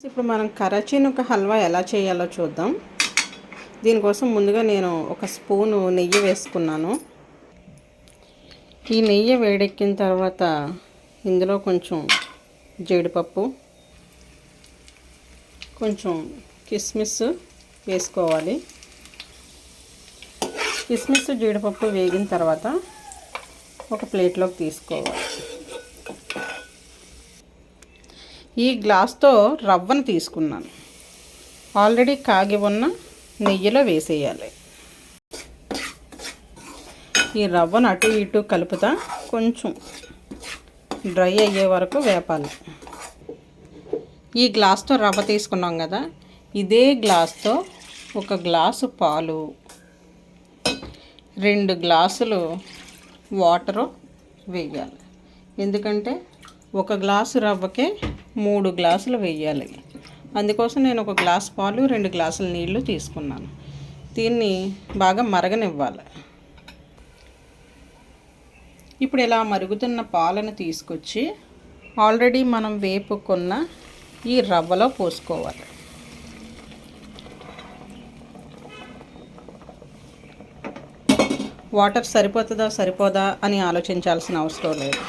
ఇప్పుడు మనం కరాచీనుక హల్వా ఎలా చేయాలో చూద్దాం. దీనికోసం ముందుగా నేను ఒక స్పూను నెయ్యి వేసుకున్నాను. ఈ నెయ్యి వేడెక్కిన తర్వాత ఇందులో కొంచెం జీడిపప్పు, కొంచెం కిస్మిస్ వేసుకోవాలి. కిస్మిస్ జీడిపప్పు వేగిన తర్వాత ఒక ప్లేట్లోకి తీసుకోవాలి. ఈ గ్లాస్తో రవ్వను తీసుకున్నాను. ఆల్రెడీ కాగి ఉన్న నెయ్యిలో వేసేయాలి. ఈ రవ్వను అటు ఇటు కలుపుతా కొంచెం డ్రై అయ్యే వరకు వేపాలి. ఈ గ్లాస్తో రవ్వ తీసుకున్నాం కదా, ఇదే గ్లాస్తో ఒక గ్లాసు పాలు, 2 గ్లాసులు వాటరు వేయాలి. ఎందుకంటే ఒక గ్లాసు రవ్వకే 3 గ్లాసులు వేయాలి. అందుకోసం నేను ఒక గ్లాస్ పాలు 2 గ్లాసుల నీళ్లు తీసుకున్నాను. దీన్ని బాగా మరగనివ్వాలి. ఇప్పుడు ఇలా మరుగుతున్న పాలను తీసుకొచ్చి ఆల్రెడీ మనం వేపుకున్న ఈ రవ్వలో పోసుకోవాలి. వాటర్ సరిపోతుందా సరిపోదా అని ఆలోచించాల్సిన అవసరం లేదు.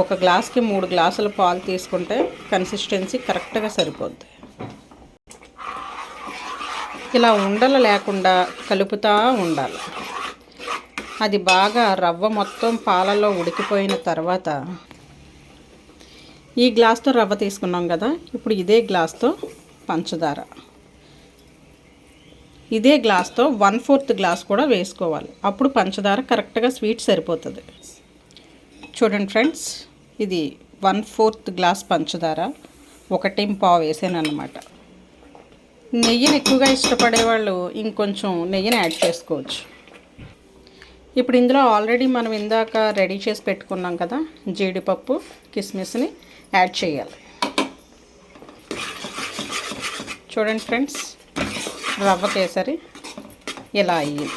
ఒక గ్లాస్కి 3 గ్లాసుల పాలు తీసుకుంటే కన్సిస్టెన్సీ కరెక్ట్గా సరిపోద్ది. ఇలా ఉండలు లేకుండా కలుపుతూ ఉండాలి. అది బాగా రవ్వ మొత్తం పాలలో ఉడికిపోయిన తర్వాత ఈ గ్లాస్తో రవ్వ తీసుకున్నాం కదా, ఇప్పుడు ఇదే గ్లాస్తో పంచదార, ఇదే గ్లాస్తో 1/4 గ్లాస్ కూడా వేసుకోవాలి. అప్పుడు పంచదార కరెక్ట్గా స్వీట్ సరిపోతుంది. చూడండి ఫ్రెండ్స్, ఇది 1/4 గ్లాస్ పంచదార 1.5 వేసాను అన్నమాట. నెయ్యిని ఎక్కువగా ఇష్టపడే వాళ్ళు ఇంకొంచెం నెయ్యిని యాడ్ చేసుకోవచ్చు. ఇప్పుడు ఇందులో ఆల్రెడీ మనం ఇందాక రెడీ చేసి పెట్టుకున్నాం కదా జీడిపప్పు, కిస్మిస్ని యాడ్ చేయాలి. చూడండి ఫ్రెండ్స్, రవ్వ కేసరి ఇలా అయ్యింది.